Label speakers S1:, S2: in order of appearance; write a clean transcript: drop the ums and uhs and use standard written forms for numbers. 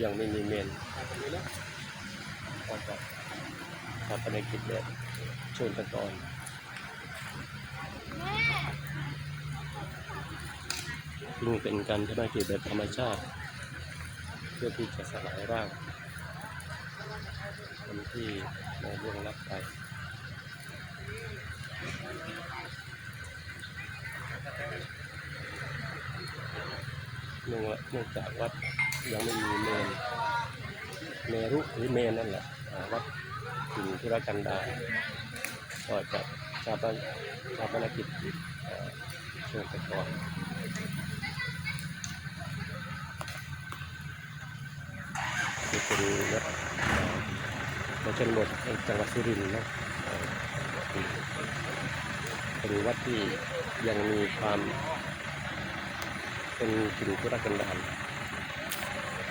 S1: ยังไม่มีเมนก็จะทำภารกิจแบบเชิญตะกอนซึ่งเป็นการทำภารกิจแบบธรรมชาติเพื่อที่จะสลายร่างคนที่ได้ล่วงลับไปเนื่องจากวัดยังไม่มีเมรุหรือเมนนั่นแหละวัดถิ่นธุรกันดารก็จะชาปนกิจเชิญตะกอนที่เป็นวัดในชนบทจังหวัดสุรินทร์นะเป็นวัดที่ยังมีความเป็นถิ่นธุรกันดาร